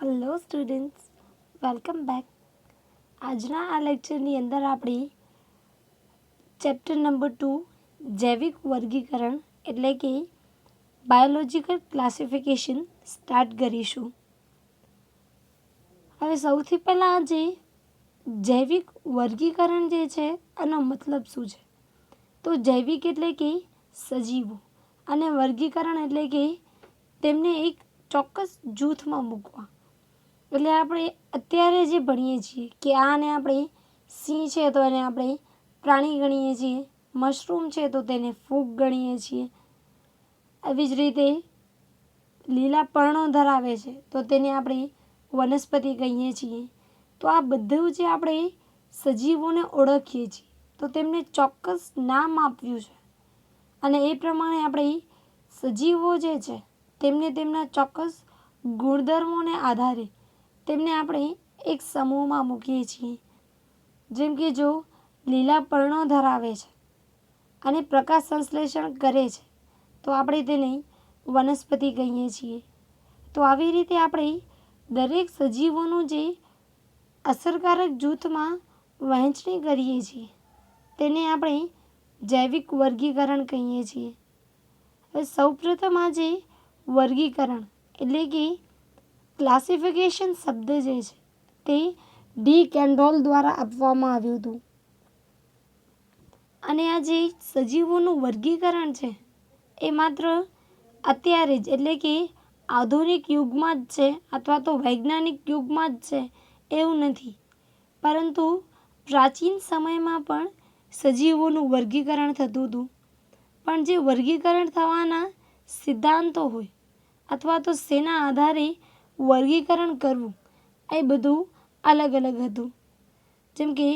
Hello students, welcome back. આજના આ લેક્ચરની અંદર આપણે ચેપ્ટર નંબર 2 જૈવિક વર્ગીકરણ એટલે કે બાયોલોજિકલ ક્લાસિફિકેશન સ્ટાર્ટ કરીશું. હવે સૌથી પહેલાં જે જૈવિક વર્ગીકરણ જે છે આનો મતલબ શું છે? તો જૈવિક એટલે કે સજીવો અને વર્ગીકરણ એટલે કે તેમને એક ચોક્કસ જૂથમાં મૂકવા. એટલે આપણે અત્યારે જે ભણીએ છીએ કે આને આપણે સિંહ છે તો એને આપણે પ્રાણી ગણીએ છીએ, મશરૂમ છે તો તેને ફૂગ ગણીએ છીએ. આવી જ રીતે લીલા પર્ણો ધરાવે છે તો તેને આપણે વનસ્પતિ કહીએ છીએ. તો આ બધું જે આપણે સજીવોને ઓળખીએ છીએ તો તેમને ચોક્કસ નામ આપ્યું છે અને એ પ્રમાણે આપણે સજીવો જે છે તેમને તેમના ચોક્કસ ગુણધર્મોને આધારે તેમને આપણે એક સમૂહમાં મૂકીએ છીએ. જેમ કે જો લીલા પર્ણો ધરાવે છે અને પ્રકાશ સંશ્લેષણ કરે છે તો આપણે તેને વનસ્પતિ કહીએ છીએ. તો આવી રીતે આપણે દરેક સજીવોનું જે અસરકારક જૂથમાં વહેંચણી કરીએ છીએ તેને આપણે જૈવિક વર્ગીકરણ કહીએ છીએ. હવે સૌપ્રથમ આ જે વર્ગીકરણ એટલે કે ક્લાસિફિકેશન શબ્દ જે છે તે ડી કેન્ડોલ દ્વારા આપવામાં આવ્યું હતું. અને આ જે સજીવોનું વર્ગીકરણ છે એ માત્ર અત્યારે જ એટલે કે આધુનિક યુગમાં જ છે અથવા તો વૈજ્ઞાનિક યુગમાં જ છે એવું નથી, પરંતુ પ્રાચીન સમયમાં પણ સજીવોનું વર્ગીકરણ થતું હતું. પણ જે વર્ગીકરણ થવાના સિદ્ધાંતો હોય અથવા તો શેના આધારે વર્ગીકરણ કરવું એ બધું અલગ અલગ હતું. જેમ કે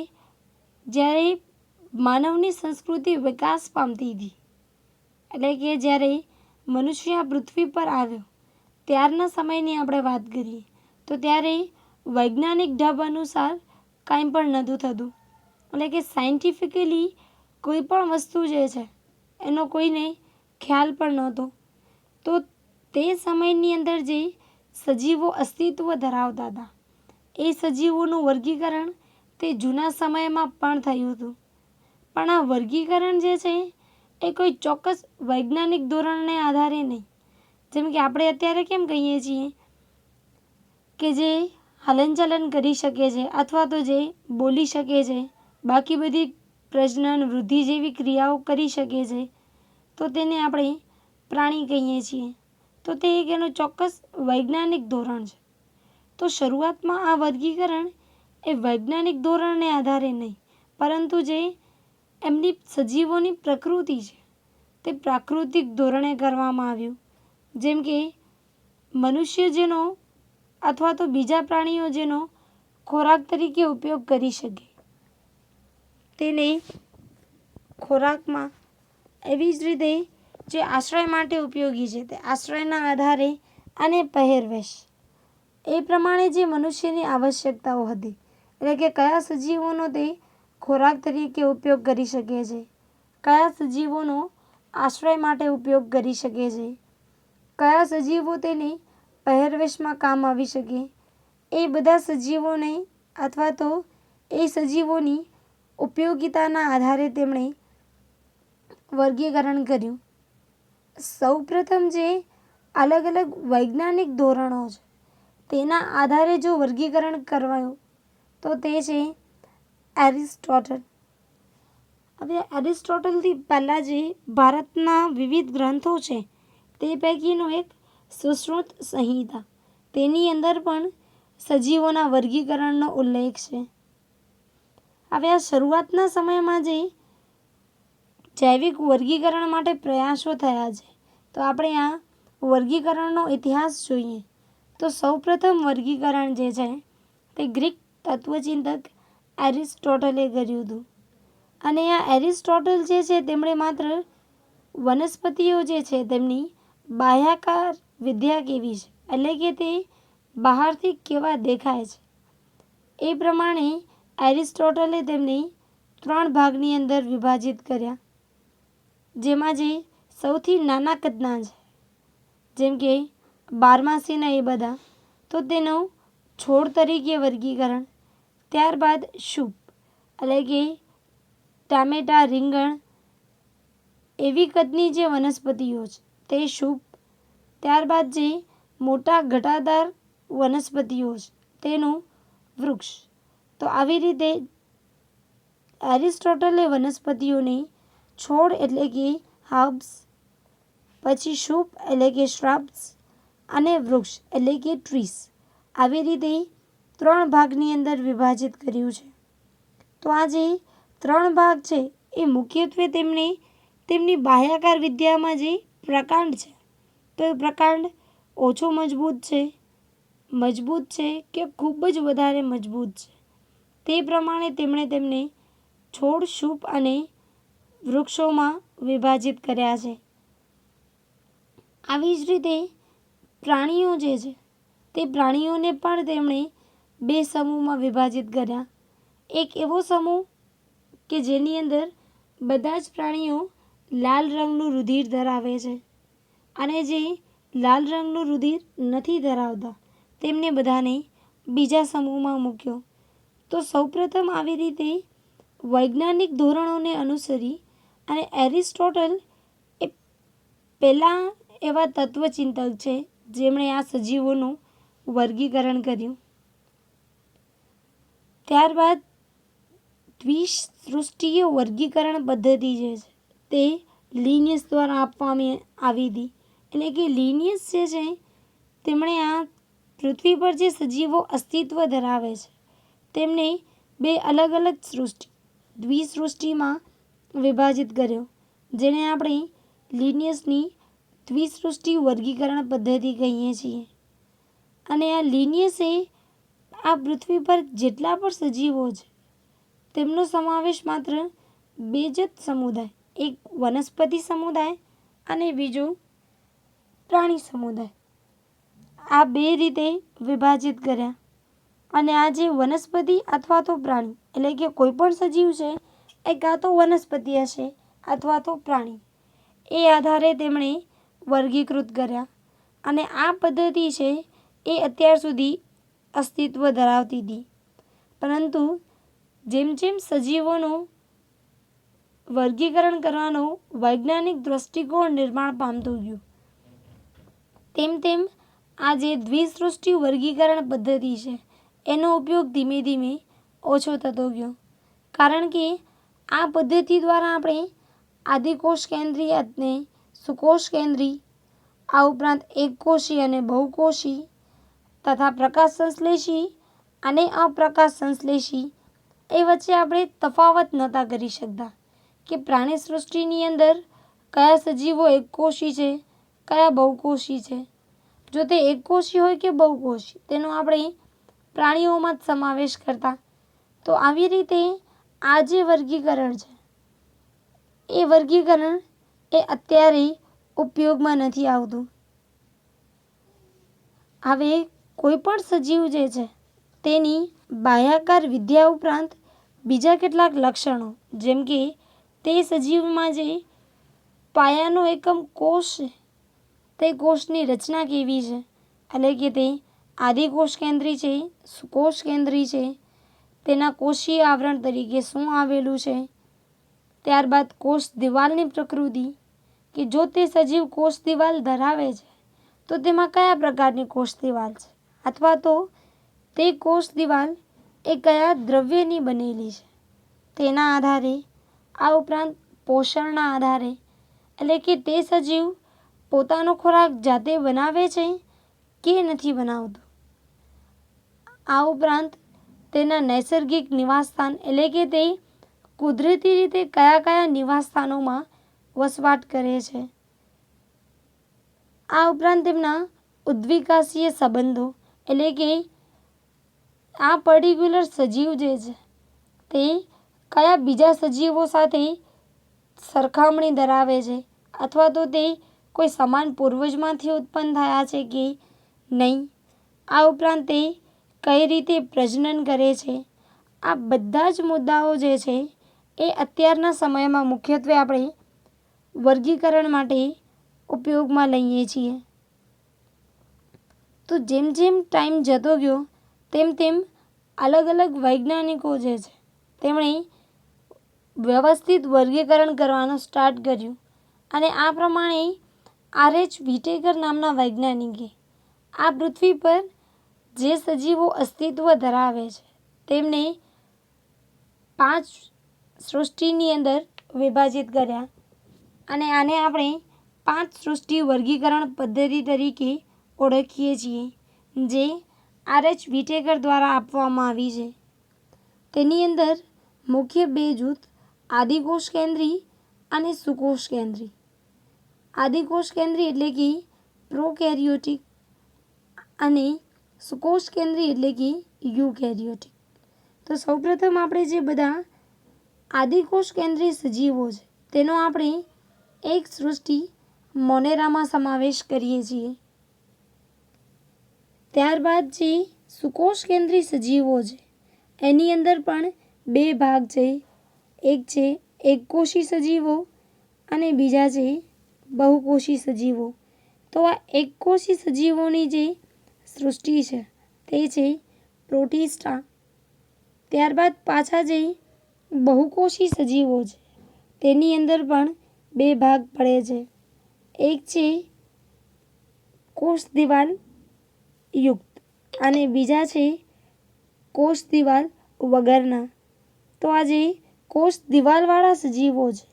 જ્યારે માનવની સંસ્કૃતિ વિકાસ પામતી હતી એટલે કે જ્યારે મનુષ્ય આ પૃથ્વી પર આવ્યો ત્યારના સમયની આપણે વાત કરીએ તો ત્યારે વૈજ્ઞાનિક ઢબ અનુસાર કાંઈ પણ નહોતું થતું. એટલે કે સાયન્ટિફિકલી કોઈ પણ વસ્તુ જે છે એનો કોઈને ખ્યાલ પણ નહોતો. તો તે સમયની અંદર જે સજીવો અસ્તિત્વ ધરાવતા હતા એ સજીવોનું વર્ગીકરણ તે જૂના સમયમાં પણ થયું હતું. પણ આ વર્ગીકરણ જે છે એ કોઈ ચોક્કસ વૈજ્ઞાનિક ધોરણને આધારે નહીં. જેમ કે આપણે અત્યારે કેમ કહીએ છીએ કે જે હલનચલન કરી શકે છે અથવા તો જે બોલી શકે છે, બાકી બધી પ્રજનન વૃદ્ધિ જેવી ક્રિયાઓ કરી શકે છે તો તેને આપણે પ્રાણી કહીએ છીએ. તો તે એક એનું ચોક્કસ વૈજ્ઞાનિક ધોરણ છે. તો શરૂઆતમાં આ વર્ગીકરણ એ વૈજ્ઞાનિક ધોરણને આધારે નહીં, પરંતુ જે એમની સજીવોની પ્રકૃતિ છે તે પ્રાકૃતિક ધોરણે કરવામાં આવ્યું. જેમ કે મનુષ્ય જેનો અથવા તો બીજા પ્રાણીઓ જેનો ખોરાક તરીકે ઉપયોગ કરી શકે તેને ખોરાકમાં, એવી જ રીતે જે આશ્રય માટે ઉપયોગી છે તે આશ્રયના આધારે અને પહેરવેશ એ પ્રમાણે જે મનુષ્યની આવશ્યકતાઓ હતી એટલે કે કયા સજીવોનો તે ખોરાક તરીકે ઉપયોગ કરી શકે છે, કયા સજીવોનો આશ્રય માટે ઉપયોગ કરી શકે છે, કયા સજીવો તેને પહેરવેશમાં કામ આવી શકે, એ બધા સજીવોને અથવા તો એ સજીવોની ઉપયોગિતાના આધારે તેમણે વર્ગીકરણ કર્યું. સૌપ્રથમ જે અલગ અલગ વૈજ્ઞાનિક ધોરણો છે તેના આધારે જો વર્ગીકરણ કરવાયું તો તે છે એરિસ્ટોટલ. હવે એરિસ્ટોટલથી પહેલાં જે ભારતના વિવિધ ગ્રંથો છે તે પૈકીનું એક સુશ્રુત સંહિતા, તેની અંદર પણ સજીવોના વર્ગીકરણનો ઉલ્લેખ છે. હવે આ શરૂઆતના સમયમાં જે જૈવિક વર્ગીકરણ માટે પ્રયાસો થયા છે તો આપણે આ વર્ગીકરણનો ઇતિહાસ જોઈએ તો સૌપ્રથમ વર્ગીકરણ જે છે તે ગ્રીક તત્વચિંતક એરિસ્ટોટલે કર્યું હતું. અને આ એરિસ્ટોટલ જે છે તેમણે માત્ર વનસ્પતિઓ જે છે તેમની બાહ્યાકાર વિદ્યા કેવી છે એટલે કે તે બહારથી કેવા દેખાય છે એ પ્રમાણે એરિસ્ટોટલે તેમને 3 ભાગની અંદર વિભાજિત કર્યા. જેમાં જે સૌથી નાના કદના છે જેમ કે બારમાસીના એ બધા, તો તેનો છોડ તરીકે વર્ગીકરણ, ત્યારબાદ સૂપ એટલે કે ટામેટાં, રીંગણ એવી કદની જે વનસ્પતિઓ છે તે સૂપ, ત્યારબાદ જે મોટા ઘટાદાર વનસ્પતિઓ છે તેનું વૃક્ષ. તો આવી રીતે એરિસ્ટોટલે વનસ્પતિઓને છોડ એટલે કે હર્બ્સ, પછી સૂપ એટલે કે શ્રબ્સ અને વૃક્ષ એટલે કે ટ્રીસ આવી રીતે 3 ભાગની અંદર વિભાજિત કર્યું છે. તો આ જે 3 ભાગ છે એ મુખ્યત્વે તેમની બાહ્યાકાર વિદ્યામાં જે પ્રકાંડ છે તો એ પ્રકાંડ ઓછો મજબૂત છે કે ખૂબ જ વધારે મજબૂત છે તે પ્રમાણે તેમણે તેમને છોડ, સૂપ અને વૃક્ષોમાં વિભાજિત કર્યા છે. આવી જ રીતે પ્રાણીઓ જે છે તે પ્રાણીઓને પણ તેમણે 2 સમૂહમાં વિભાજિત કર્યા. એક એવો સમૂહ કે જેની અંદર બધા જ પ્રાણીઓ લાલ રંગનું રુધિર ધરાવે છે અને જે લાલ રંગનું રુધિર નથી ધરાવતા તેમને બધાને બીજા સમૂહમાં મૂક્યો. તો સૌપ્રથમ આવી રીતે વૈજ્ઞાનિક ધોરણોને અનુસરી અને એરિસ્ટોટલ એ પહેલાં એવા તત્વચિંતક છે જેમણે આ સજીવોનું વર્ગીકરણ કર્યું. ત્યારબાદ દ્વિસૃષ્ટીય વર્ગીકરણ પદ્ધતિ જે છે તે લિનિયસ દ્વારા આપવામાં આવી હતી. એટલે કે લિનિયસ જે છે તેમણે આ પૃથ્વી પર જે સજીવો અસ્તિત્વ ધરાવે છે તેમને 2 અલગ અલગ દ્વિસૃષ્ટિમાં વિભાજિત કર્યો, જેને આપણે લિનિયસની દ્વિસૃષ્ટિ વર્ગીકરણ પદ્ધતિ કહીએ છીએ. અને આ લિનિયસે આ પૃથ્વી પર જેટલા પણ સજીવો છે તેમનો સમાવેશ માત્ર 2 જ સમુદાય, એક વનસ્પતિ સમુદાય અને બીજો પ્રાણી સમુદાય, આ 2 રીતે વિભાજિત કર્યા. અને આ જે વનસ્પતિ અથવા તો પ્રાણી એટલે કે કોઈ પણ સજીવ છે એ કાં તો વનસ્પતિ હશે અથવા તો પ્રાણી, એ આધારે તેમણે વર્ગીકૃત કર્યા. અને આ પદ્ધતિ છે એ અત્યાર સુધી અસ્તિત્વ ધરાવતી હતી. પરંતુ જેમ જેમ સજીવોનું વર્ગીકરણ કરવાનો વૈજ્ઞાનિક દૃષ્ટિકોણ નિર્માણ પામતું ગયું તેમ તેમ આ જે દ્વિસૃષ્ટિ વર્ગીકરણ પદ્ધતિ છે એનો ઉપયોગ ધીમે ધીમે ઓછો થતો ગયો. કારણ કે આ પદ્ધતિ દ્વારા આપણે આદિકોષ કેન્દ્રી અને સુકોષ કેન્દ્રી, આ ઉપરાંત એકકોષી અને બહુકોષી તથા પ્રકાશ સંશ્લેષી અને અપ્રકાશ સંશ્લેષી એ વચ્ચે આપણે તફાવત નહોતા કરી શકતા કે પ્રાણી સૃષ્ટિની અંદર કયા સજીવો એકકોષી છે, કયા બહુકોષી છે. જો તે એકકોષી હોય કે બહુકોષી તેનો આપણે પ્રાણીઓમાં જ સમાવેશ કરતા. તો આવી રીતે આ જે વર્ગીકરણ છે એ વર્ગીકરણ એ અત્યારે ઉપયોગમાં નથી આવતું. હવે કોઈ પણ સજીવ જે છે તેની બાહ્યાકાર વિદ્યા ઉપરાંત બીજા કેટલાક લક્ષણો, જેમ કે તે સજીવમાં જે પાયાનો એકમ કોષ છે તે કોષની રચના કેવી છે, એટલે કે તે આદિકોષ કેન્દ્રી છે, સુકોષ કેન્દ્રી છે, તેના કોષીય આવરણ તરીકે શું આવેલું છે, ત્યારબાદ કોષ દિવાલની પ્રકૃતિ કે જો તે સજીવ કોષ દિવાલ ધરાવે છે તો તેમાં કયા પ્રકારની કોષ દિવાલ છે અથવા તો તે કોષ દિવાલ એ કયા દ્રવ્યની બનેલી છે તેના આધારે, આ ઉપરાંત પોષણના આધારે એટલે કે તે સજીવ પોતાનો ખોરાક જાતે બનાવે છે કે નથી બનાવતું, આ ઉપરાંત તેના નૈસર્ગિક નિવાસસ્થાન એટલે કે તે કુદરતી રીતે કયા કયા નિવાસસ્થાનોમાં વસવાટ કરે છે, આ ઉપરાંત તેમના ઉદ્વિકાસીય સંબંધો એટલે કે આ પર્ટિક્યુલર સજીવ જે છે તે કયા બીજા સજીવો સાથે સરખામણી ધરાવે છે અથવા તો તે કોઈ સમાન પૂર્વજમાંથી ઉત્પન્ન થયા છે કે નહીં, આ ઉપરાંત તે કઈ રીતે પ્રજનન કરે છે. આ બધા જ મુદ્દાઓ જે છે એ અત્યારના સમયમાં મુખ્યત્વે આપણે વર્ગીકરણ માટે ઉપયોગમાં લઈએ છીએ. તો જેમ જેમ ટાઈમ જતો ગયો તેમ તેમ અલગ અલગ વૈજ્ઞાનિકો જે છે તેમણે વ્યવસ્થિત વર્ગીકરણ કરવાનું સ્ટાર્ટ કર્યું અને આ પ્રમાણે આર.એચ. વ્હિટેકર નામના વૈજ્ઞાનિકે આ પૃથ્વી પર જે સજીવો અસ્તિત્વ ધરાવે છે તેમને 5 સૃષ્ટિની અંદર વિભાજિત કર્યા અને આને આપણે 5 સૃષ્ટિ વર્ગીકરણ પદ્ધતિ તરીકે ઓળખીએ છીએ, જે આર.એચ. વ્હિટેકર દ્વારા આપવામાં આવી છે. તેની અંદર મુખ્ય 2 જૂથ આદિકોષ કેન્દ્રી અને સુકોષ કેન્દ્રી. આદિકોષ કેન્દ્રી એટલે કે પ્રોકેરિયોટિક અને સુકોષ કેન્દ્રી એટલે કે યુકેરિયોટિક. તો સૌપ્રથમ આપણે જે બધા આદિકોષ કેન્દ્રી સજીવો છે તેનો આપણે એક સૃષ્ટિ મોનેરામાં સમાવેશ કરીએ છીએ. ત્યારબાદ જે સુકોષ કેન્દ્રી સજીવો છે એની અંદર પણ 2 ભાગ છે. એક છે એકકોષી સજીવો અને બીજા છે બહુકોષી સજીવો. તો આ એકકોષી સજીવોની જે સૃષ્ટિ છે તે છે પ્રોટિસ્ટા. ત્યારબાદ પાછા જે બહુકોષી સજીવો છે તેની અંદર પણ 2 ભાગ પડે છે. એક છે કોષ દિવાલ યુક્ત અને બીજા છે કોષ દિવાલ વગરના. તો આ જે કોષ દિવાલવાળા સજીવો છે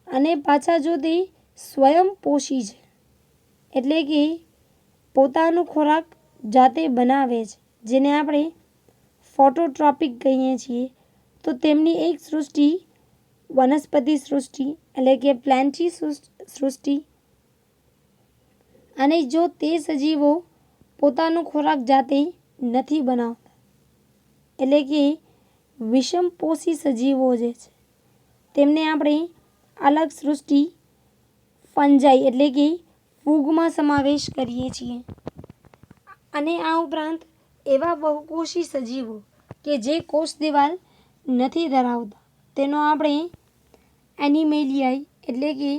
અને પાછા જો તે સ્વયંપોષી છે એટલે કે પોતાનો ખોરાક જાતે બનાવે છે, જેને આપણે ફોટોટ્રોપિક કહીએ છીએ, તો તેમની એક સૃષ્ટિ વનસ્પતિ સૃષ્ટિ એટલે કે પ્લાન્ટી સૃષ્ટિ. અને જો તે સજીવો પોતાનો ખોરાક જાતે નથી બનાવતા એટલે કે વિષમપોષી સજીવો જે છે તેમને આપણે અલગ સૃષ્ટિ ફંજાઈ એટલે કે ફૂગમાં સમાવેશ કરીએ છીએ. અને આ ઉપરાંત એવા બહુકોષી સજીવો કે જે કોષ દિવાલ નથી ધરાવતા તેનો આપણે એનિમેલિયાઈ એટલે કે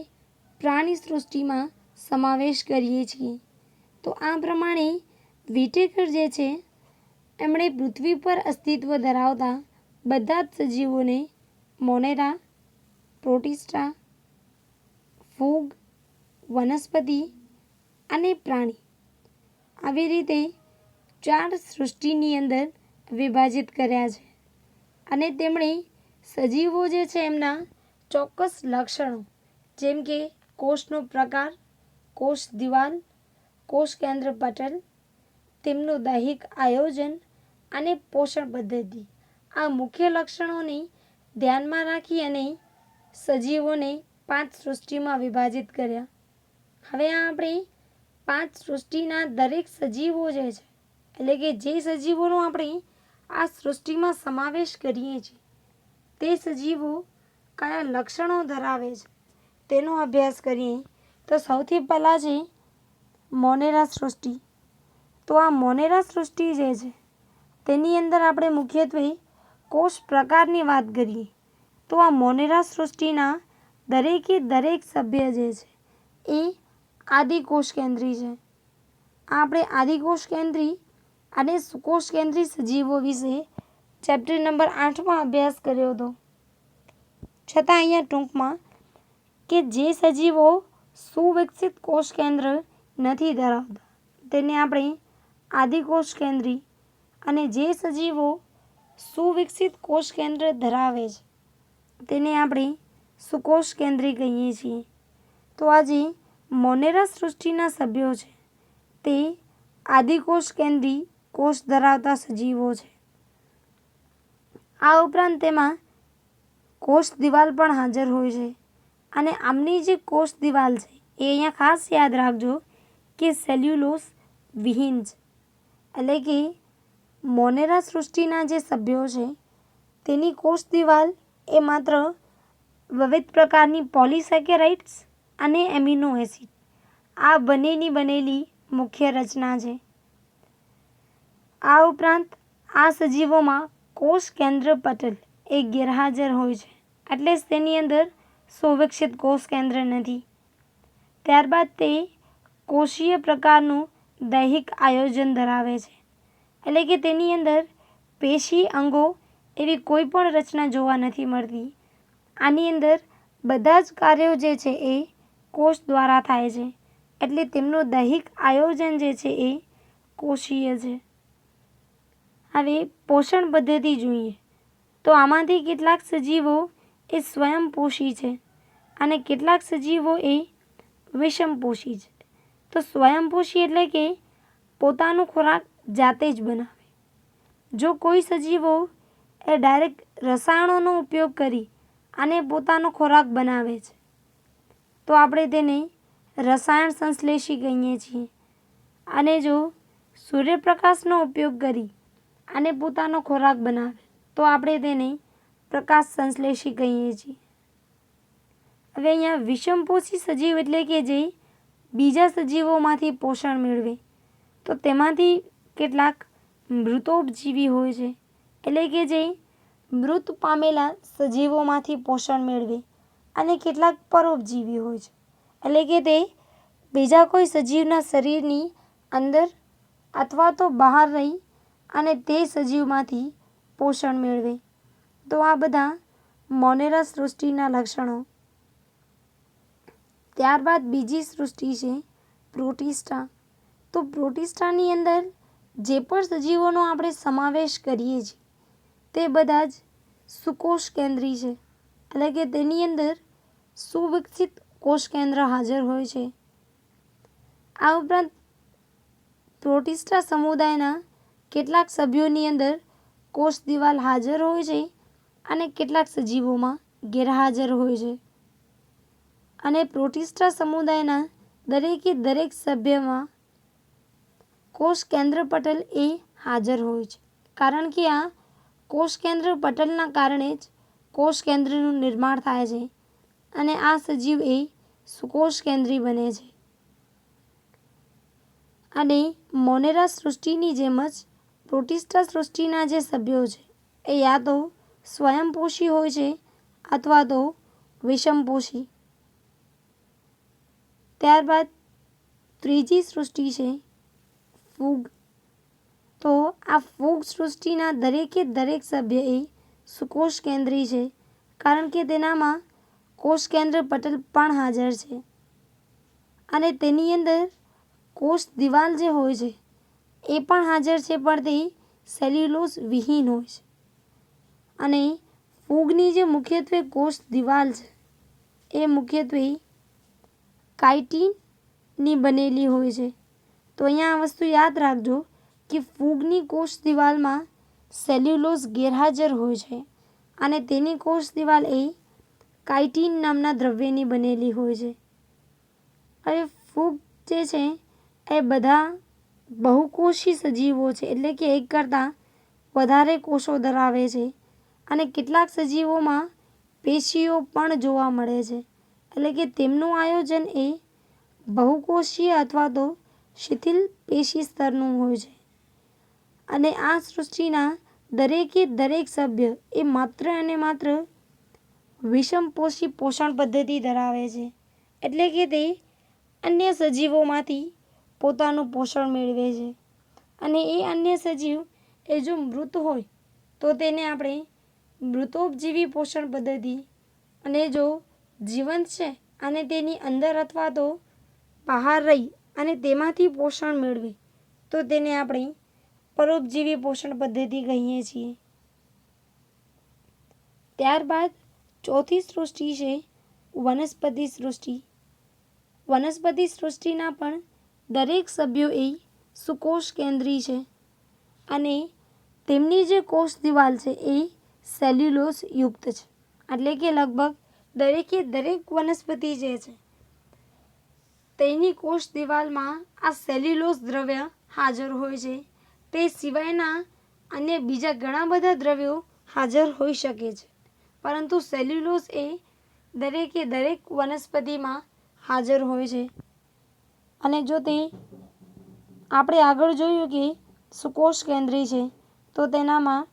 પ્રાણી સૃષ્ટિમાં સમાવેશ કરીએ છીએ. તો આ પ્રમાણે વ્હિટેકર જે છે એમણે પૃથ્વી પર અસ્તિત્વ ધરાવતા બધા જ સજીવોને મોનેરા, પ્રોટિસ્ટા, ફૂગ, વનસ્પતિ અને પ્રાણી આવી રીતે 4 સૃષ્ટિની અંદર વિભાજિત કર્યા છે. અને તેમણે સજીવો જે છે એમના ચોક્કસ લક્ષણો જેમ કે કોષનો પ્રકાર, કોષ દિવાલ, કોષ કેન્દ્ર પટલ, તેમનું દૈહિક આયોજન અને પોષણ પદ્ધતિ આ મુખ્ય લક્ષણોને ધ્યાનમાં રાખી અને સજીવોને 5 સૃષ્ટિમાં વિભાજિત કર્યા. હવે આપણે 5 સૃષ્ટિના દરેક સજીવો જે છે એટલે કે જે સજીવોનો આપણે આ સૃષ્ટિમાં સમાવેશ કરીએ છીએ તે સજીવો કયા લક્ષણો ધરાવે છે તેનો અભ્યાસ કરીએ. તો સૌથી પહેલાં છે મોનેરા સૃષ્ટિ. તો આ મોનેરા સૃષ્ટિ જે છે તેની અંદર આપણે મુખ્યત્વે કોષ પ્રકારની વાત કરીએ તો આ મોનેરા સૃષ્ટિના દરેકે દરેક સભ્ય જે છે એ આદિકોષ કેન્દ્રી છે. આપણે આદિકોષ કેન્દ્રી અને સુકોષ કેન્દ્રી સજીવો વિશે ચેપ્ટર નંબર 8માં અભ્યાસ કર્યો હતો. છતાં અહીંયા ટૂંકમાં કે જે સજીવો સુવિકસિત કોષ કેન્દ્ર નથી ધરાવતા તેને આપણે આદિકોષ કેન્દ્રી અને જે સજીવો સુવિકસિત કોષ કેન્દ્ર ધરાવે છે તેને આપણે સુકોષ કેન્દ્રી કહીએ છીએ. તો આજે મોનેરા સૃષ્ટિના સભ્યો છે તે આદિકોષ કેન્દ્રી કોષ ધરાવતા સજીવો છે. આ ઉપરાંત તેમાં કોષ દિવાલ પણ હાજર હોય છે અને આમની જે કોષ દિવાલ છે એ અહીંયા ખાસ યાદ રાખજો કે સેલ્યુલોસ વિહીન છે. એટલે કે મોનેરા સૃષ્ટિના જે સભ્યો છે તેની કોષ દિવાલ એ માત્ર વિવિધ પ્રકારની પોલિસેકેરાઇડ્સ અને એમિનો એસિડ આ બંનેની બનેલી મુખ્ય રચના છે. આ ઉપરાંત આ સજીવોમાં કોષ કેન્દ્ર પટલ એ ગેરહાજર હોય છે એટલે જ તેની અંદર સુવિકસિત કોષ કેન્દ્ર નથી. ત્યારબાદ તે કોષીય પ્રકારનું દૈહિક આયોજન ધરાવે છે એટલે કે તેની અંદર પેશી અંગો એવી કોઈ પણ રચના જોવા નથી મળતી. આની અંદર બધા જ કાર્યો જે છે એ કોષ દ્વારા થાય છે, એટલે તેમનું દૈહિક આયોજન જે છે એ કોષીય છે. હવે પોષણ પદ્ધતિ જોઈએ તો આમાંથી કેટલાક સજીવો એ સ્વયંપોષી છે અને કેટલાક સજીવો એ વિષમપોષી છે. તો સ્વયંપોષી એટલે કે પોતાનો ખોરાક જાતે જ બનાવે. જો કોઈ સજીવો એ ડાયરેક્ટ રસાયણોનો ઉપયોગ કરી અને પોતાનો ખોરાક બનાવે છે તો આપણે તેને રસાયણ સંશ્લેષી કહીએ છીએ. અને જો સૂર્યપ્રકાશનો ઉપયોગ કરી અને પોતાનો ખોરાક બનાવે તો આપણે તેને પ્રકાશ સંશ્લેષી કહીએ છીએ. હવે અહીંયા વિષમપોષી સજીવ એટલે કે જે બીજા સજીવોમાંથી પોષણ મેળવે, તો તેમાંથી કેટલાક મૃતોપજીવી હોય છે, એટલે કે જે મૃત પામેલા સજીવોમાંથી પોષણ મેળવે, અને કેટલાક પરોપજીવી હોય છે, એટલે કે તે બીજા કોઈ સજીવના શરીરની અંદર અથવા તો બહાર રહી અને તે સજીવમાંથી પોષણ મેળવે. તો આ બધા મોનેરા સૃષ્ટિના લક્ષણો. ત્યારબાદ બીજી સૃષ્ટિ છે પ્રોટિસ્ટા. તો પ્રોટિસ્ટાની અંદર જે પણ સજીવોનો આપણે સમાવેશ કરીએ છીએ તે બધા જ સુકોષ કેન્દ્રી છે, એટલે કે તેની અંદર સુવિકસિત કોષ કેન્દ્ર હાજર હોય છે. આ ઉપરાંત પ્રોટિસ્ટા સમુદાયના કેટલાક સભ્યોની અંદર કોષ દિવાલ હાજર હોય છે અને કેટલાક સજીવોમાં ગેરહાજર હોય છે. અને પ્રોટિસ્ટા સમુદાયના દરેકે દરેક સભ્યમાં કોષ કેન્દ્ર પટલ એ હાજર હોય છે, કારણ કે આ કોષ કેન્દ્ર પટલના કારણે જ કોષ કેન્દ્રનું નિર્માણ થાય છે અને આ સજીવ એ સુકોષ કેન્દ્રી બને છે. અને મોનેરા સૃષ્ટિની જેમ જ પ્રોટિસ્ટા સૃષ્ટિના જે સભ્યો છે એ યા તો સ્વયંપોષી હોય છે અથવા તો વિષમપોષી. ત્યારબાદ ત્રીજી સૃષ્ટિ છે ફૂગ. તો આ ફૂગ સૃષ્ટિના દરેકે દરેક સભ્ય એ સુકોષ કેન્દ્રી છે, કારણ કે તેનામાં કોષ કેન્દ્ર પટલ પણ હાજર છે અને તેની અંદર કોષ દિવાલ જે હોય છે એ પણ હાજર છે, પણ તે સેલ્યુલોઝ વિહીન હોય છે. અને ફૂગની જે મુખ્યત્વે કોષ દિવાલ છે એ મુખ્યત્વે કાઇટિનની બનેલી હોય છે. તો અહીંયા આ વસ્તુ યાદ રાખજો કે ફૂગની કોષ દિવાલમાં સેલ્યુલોઝ ગેરહાજર હોય છે અને તેની કોષ દિવાલ એ કાઇટિન નામના દ્રવ્યની બનેલી હોય છે. હવે ફૂગ જે છે એ બધા બહુકોષી સજીવો છે, એટલે કે એક કરતાં વધારે કોષો ધરાવે છે અને કેટલાક સજીવોમાં પેશીઓ પણ જોવા મળે છે, એટલે કે તેમનું આયોજન એ બહુકોષીય અથવા તો શિથિલ પેશી સ્તરનું હોય છે. અને આ સૃષ્ટિના દરેકે દરેક સભ્ય એ માત્ર અને માત્ર વિષમપોષી પોષણ પદ્ધતિ ધરાવે છે, એટલે કે તે અન્ય સજીવોમાંથી પોતાનું પોષણ મેળવે છે. અને એ અન્ય સજીવ એ જો મૃત હોય તો તેને આપણે મૃતોપજીવી પોષણ પદ્ધતિ, અને જો જીવંત છે અને તેની અંદર અથવા તો બહાર રહી અને તેમાંથી પોષણ મેળવે તો તેને આપણે પરોપજીવી પોષણ પદ્ધતિ કહીએ છીએ. ત્યારબાદ ચોથી સૃષ્ટિ છે વનસ્પતિ સૃષ્ટિ. વનસ્પતિ સૃષ્ટિના પણ દરેક સભ્યો એ સુકોષ કેન્દ્રી છે અને તેમની જે કોષ દિવાલ છે એ સેલ્યુલોઝ યુક્ત છે, એટલે કે લગભગ દરેકે દરેક વનસ્પતિ જે છે તેની કોષ દિવાલમાં આ સેલ્યુલોઝ દ્રવ્ય હાજર હોય છે. તે સિવાયના અન્ય બીજા ઘણા બધા દ્રવ્યો હાજર હોઈ શકે છે, પરંતુ સેલ્યુલોઝ એ દરેકે દરેક વનસ્પતિમાં હાજર હોય છે. અને જો તે આપણે આગળ જોયું કે સુકોષ કેન્દ્રી છે તો તેનામાં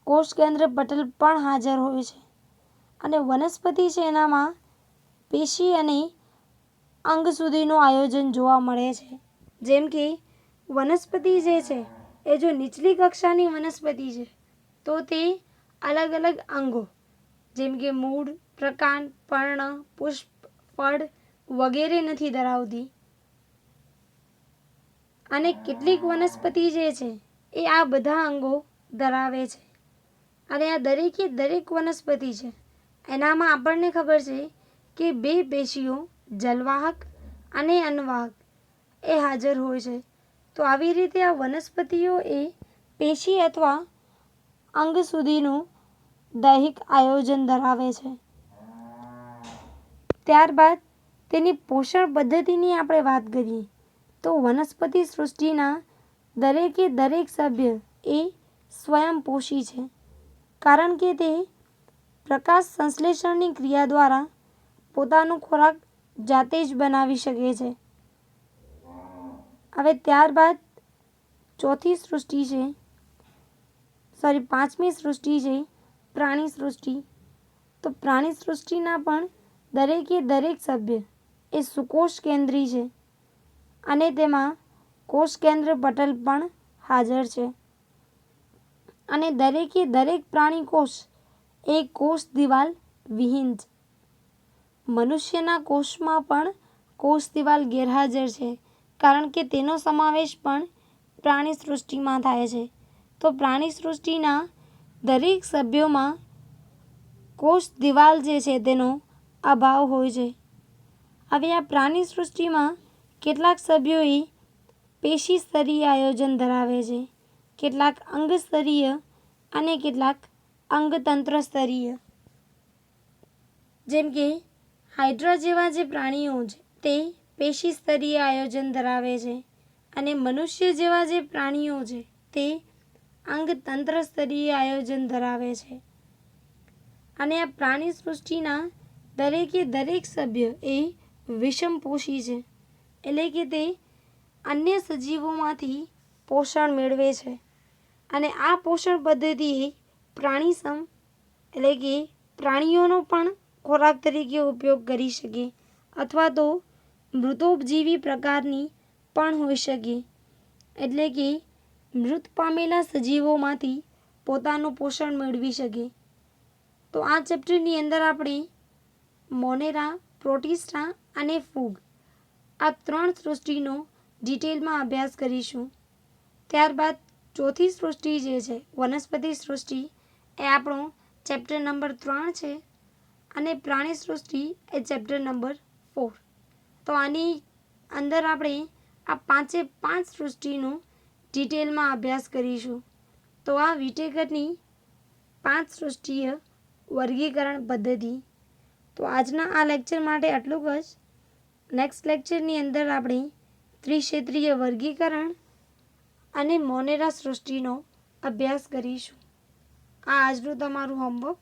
કોષ કેન્દ્ર પટલ પણ હાજર હોય છે. અને વનસ્પતિ છે એનામાં પેશી અને અંગ સુધીનું આયોજન જોવા મળે છે. જેમ કે વનસ્પતિ જે છે એ જો નીચલી કક્ષાની વનસ્પતિ છે તો તે અલગ અલગ અંગો જેમ કે મૂળ, પ્રકાંડ, પર્ણ, પુષ્પ, ફળ વગેરે નથી ધરાવતી. અને કેટલીક વનસ્પતિ જે છે એ આ બધા અંગો ધરાવે છે. અને આ દરેકે દરેક વનસ્પતિ છે એનામાં આપણને ખબર છે કે બે પેશીઓ જલવાહક અને અન્નવાહક એ હાજર હોય છે. તો આવી રીતે આ વનસ્પતિઓ એ પેશી અથવા અંગ સુધીનું દૈહિક આયોજન ધરાવે છે. ત્યારબાદ તેની પોષણ પદ્ધતિની આપણે વાત કરીએ તો વનસ્પતિ સૃષ્ટિના દરેકે દરેક સભ્ય એ સ્વયંપોષી છે, કારણ કે તે પ્રકાશ સંશ્લેષણની ક્રિયા દ્વારા પોતાનો ખોરાક જાતે જ બનાવી શકે છે. હવે ત્યારબાદ પાંચમી સૃષ્ટિ છે પ્રાણી સૃષ્ટિ. તો પ્રાણી સૃષ્ટિના પણ દરેકે દરેક સભ્ય એ સુકોષ કેન્દ્રી છે અને તેમાં કોષ કેન્દ્ર પટલ પણ હાજર છે. અને દરેકે દરેક પ્રાણી કોષ એ કોષ દિવાલ વિહીન છે. મનુષ્યના કોષમાં પણ કોષ દિવાલ ગેરહાજર છે, કારણ કે તેનો સમાવેશ પણ પ્રાણી સૃષ્ટિમાં થાય છે. તો પ્રાણી સૃષ્ટિના દરેક સભ્યોમાં કોષ દિવાલ જે છે તેનો અભાવ હોય છે. હવે આ પ્રાણી સૃષ્ટિમાં કેટલાક સભ્યો એ પેશી સ્તરીય આયોજન ધરાવે છે, કેટલાક અંગ સ્તરીય અને કેટલાક અંગતંત્ર સ્તરીય. જેમ કે હાઇડ્રા જેવા જે પ્રાણીઓ છે તે પેશી સ્તરીય આયોજન ધરાવે છે અને મનુષ્ય જેવા જે પ્રાણીઓ છે તે અંગતંત્ર સ્તરીય આયોજન ધરાવે છે. અને આ પ્રાણી સૃષ્ટિના દરેકે દરેક સભ્ય એ વિષમપોષી છે, એટલે કે તે અન્ય સજીવોમાંથી પોષણ મેળવે છે. અને આ પોષણ પદ્ધતિ પ્રાણીસમ એટલે કે પ્રાણીઓનો પણ ખોરાક તરીકે ઉપયોગ કરી શકે અથવા તો મૃતોપજીવી પ્રકારની પણ હોઈ શકે, એટલે કે મૃત પામેલા સજીવોમાંથી પોતાનું પોષણ મેળવી શકે. તો આ ચેપ્ટરની અંદર આપણે મોનેરા, પ્રોટિસ્ટા અને ફૂગ આ ત્રણ સૃષ્ટિનો ડિટેલમાં અભ્યાસ કરીશું. ત્યારબાદ ચોથી સૃષ્ટિ જે છે વનસ્પતિ સૃષ્ટિ એ આપણો ચેપ્ટર નંબર 3 છે અને પ્રાણી સૃષ્ટિ એ ચેપ્ટર નંબર 4. તો આની અંદર આપણે આ પાંચે પાંચ સૃષ્ટિનો ડિટેલમાં અભ્યાસ કરીશું. તો આ વિટેકરની 5 સૃષ્ટિય વર્ગીકરણ પદ્ધતિ. તો આજના આ લેક્ચર માટે આટલું જ. નેક્સ્ટ લેક્ચરની અંદર આપણે ત્રિક્ષેત્રીય વર્ગીકરણ અને મોનેરા સૃષ્ટિનો અભ્યાસ કરીશું. આ આજનું તમારું હોમવર્ક